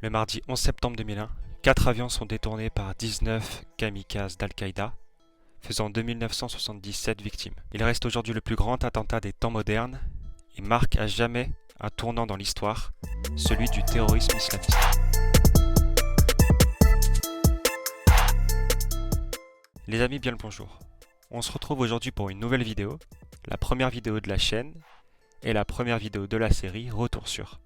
Le mardi 11 septembre 2001, 4 avions sont détournés par 19 kamikazes d'Al-Qaïda, faisant 2977 victimes. Il reste aujourd'hui le plus grand attentat des temps modernes et marque à jamais un tournant dans l'histoire, celui du terrorisme islamiste. Les amis, bien le bonjour. On se retrouve aujourd'hui pour une nouvelle vidéo, la première vidéo de la chaîne et la première vidéo de la série Retour sur.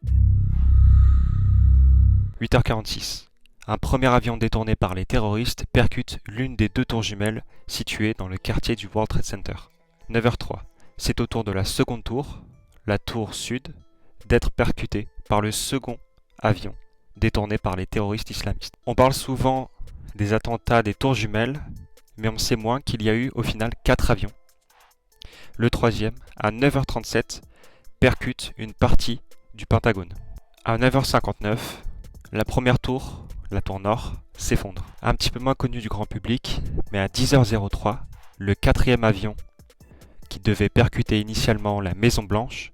8h46. Un premier avion détourné par les terroristes percute l'une des deux tours jumelles situées dans le quartier du World Trade Center. 9h03. C'est au tour de la seconde tour, la tour sud, d'être percutée par le second avion détourné par les terroristes islamistes. On parle souvent des attentats des tours jumelles, mais on sait moins qu'il y a eu au final 4 avions. Le troisième, à 9h37, percute une partie du Pentagone. À 9h59, la première tour, la tour nord, s'effondre. Un petit peu moins connu du grand public, mais à 10h03, le quatrième avion, qui devait percuter initialement la Maison Blanche,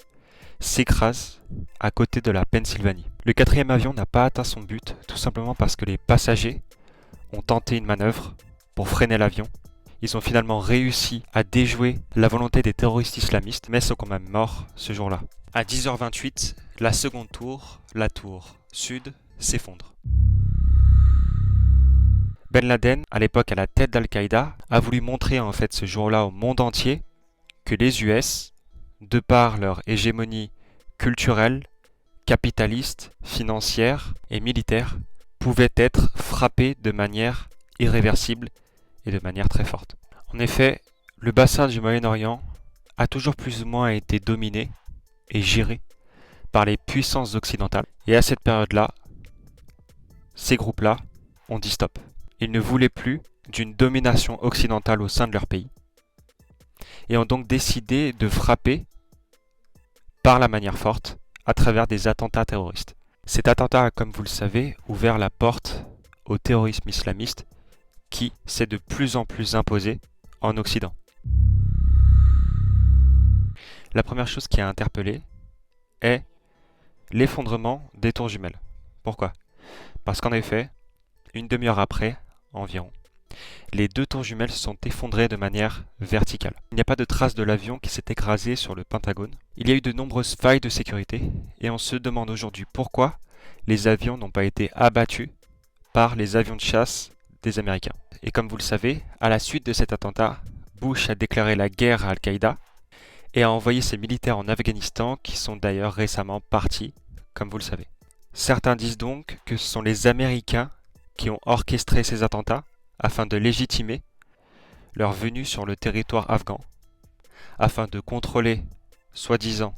s'écrase à côté de la Pennsylvanie. Le quatrième avion n'a pas atteint son but, tout simplement parce que les passagers ont tenté une manœuvre pour freiner l'avion. Ils ont finalement réussi à déjouer la volonté des terroristes islamistes, mais sont quand même morts ce jour-là. À 10h28, la seconde tour, la tour sud, s'effondre. Ben Laden, à l'époque à la tête d'Al-Qaïda, a voulu montrer en fait ce jour-là au monde entier que les US, de par leur hégémonie culturelle, capitaliste, financière et militaire, pouvaient être frappés de manière irréversible et de manière très forte. En effet, le bassin du Moyen-Orient a toujours plus ou moins été dominé et géré par les puissances occidentales. Et à cette période-là, ces groupes-là ont dit stop. Ils ne voulaient plus d'une domination occidentale au sein de leur pays et ont donc décidé de frapper par la manière forte à travers des attentats terroristes. Cet attentat a, comme vous le savez, ouvert la porte au terrorisme islamiste qui s'est de plus en plus imposé en Occident. La première chose qui a interpellé est l'effondrement des tours jumelles. Pourquoi ? Parce qu'en effet, une demi-heure après, environ, les deux tours jumelles se sont effondrées de manière verticale. Il n'y a pas de trace de l'avion qui s'est écrasé sur le Pentagone. Il y a eu de nombreuses failles de sécurité et on se demande aujourd'hui pourquoi les avions n'ont pas été abattus par les avions de chasse des Américains. Et comme vous le savez, à la suite de cet attentat, Bush a déclaré la guerre à Al-Qaïda et a envoyé ses militaires en Afghanistan qui sont d'ailleurs récemment partis, comme vous le savez. Certains disent donc que ce sont les Américains qui ont orchestré ces attentats afin de légitimer leur venue sur le territoire afghan, afin de contrôler, soi-disant,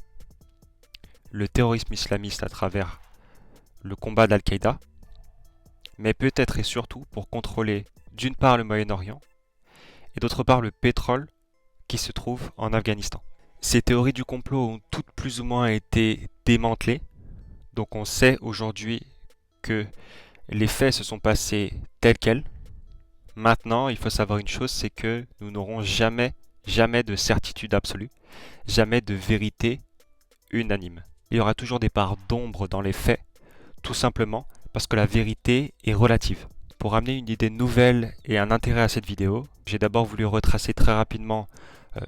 le terrorisme islamiste à travers le combat d'Al-Qaïda, mais peut-être et surtout pour contrôler d'une part le Moyen-Orient et d'autre part le pétrole qui se trouve en Afghanistan. Ces théories du complot ont toutes plus ou moins été démantelées. Donc on sait aujourd'hui que les faits se sont passés tels quels. Maintenant, il faut savoir une chose, c'est que nous n'aurons jamais de certitude absolue, jamais de vérité unanime. Il y aura toujours des parts d'ombre dans les faits, tout simplement parce que la vérité est relative. Pour amener une idée nouvelle et un intérêt à cette vidéo, j'ai d'abord voulu retracer très rapidement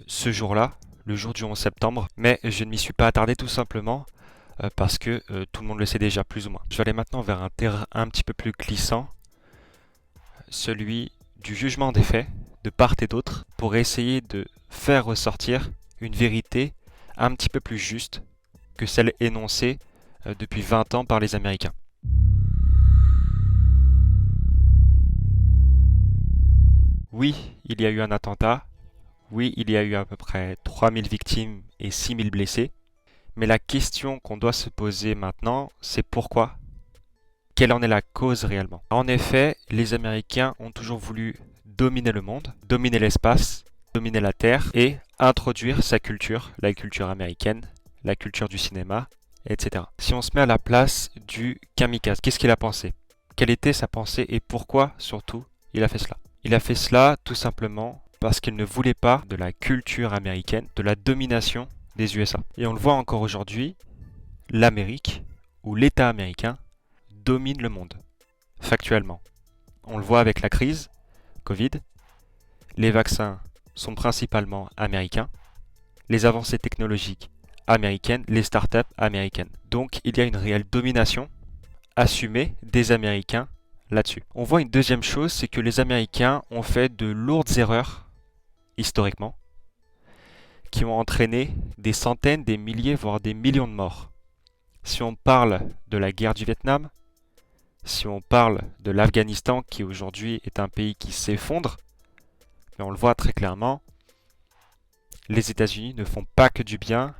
ce jour-là, le jour du 11 septembre, mais je ne m'y suis pas attardé tout simplement parce que tout le monde le sait déjà plus ou moins. Je vais aller maintenant vers un terrain un petit peu plus glissant, celui du jugement des faits, de part et d'autre, pour essayer de faire ressortir une vérité un petit peu plus juste que celle énoncée depuis 20 ans par les Américains. Oui, il y a eu un attentat, oui, il y a eu à peu près 3000 victimes et 6000 blessés, mais la question qu'on doit se poser maintenant, c'est pourquoi ? Quelle en est la cause réellement ? En effet, les Américains ont toujours voulu dominer le monde, dominer l'espace, dominer la Terre et introduire sa culture, la culture américaine, la culture du cinéma, etc. Si on se met à la place du kamikaze, qu'est-ce qu'il a pensé ? Quelle était sa pensée et pourquoi surtout il a fait cela ? Il a fait cela tout simplement parce qu'il ne voulait pas de la culture américaine, de la domination des USA. Et on le voit encore aujourd'hui, l'Amérique ou l'État américain dominent le monde, factuellement. On le voit avec la crise, Covid, les vaccins sont principalement américains, les avancées technologiques américaines, les startups américaines. Donc il y a une réelle domination assumée des Américains là-dessus. On voit une deuxième chose, c'est que les Américains ont fait de lourdes erreurs, historiquement, qui ont entraîné des centaines, des milliers, voire des millions de morts. Si on parle de la guerre du Vietnam, si on parle de l'Afghanistan, qui aujourd'hui est un pays qui s'effondre, mais on le voit très clairement, les États-Unis ne font pas que du bien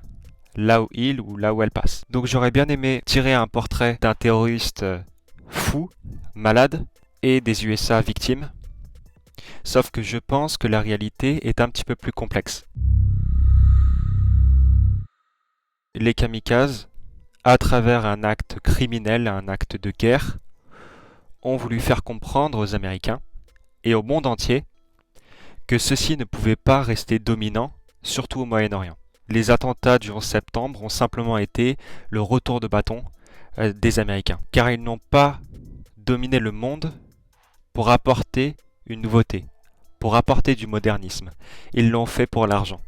là où ils ou là où elles passent. Donc j'aurais bien aimé tirer un portrait d'un terroriste fou, malade, et des USA victimes, sauf que je pense que la réalité est un petit peu plus complexe. Les kamikazes, à travers un acte criminel, un acte de guerre, ont voulu faire comprendre aux Américains et au monde entier que ceux-ci ne pouvaient pas rester dominants, surtout au Moyen-Orient. Les attentats du 11 septembre ont simplement été le retour de bâton des Américains, car ils n'ont pas dominé le monde pour apporter une nouveauté, pour apporter du modernisme. Ils l'ont fait pour l'argent.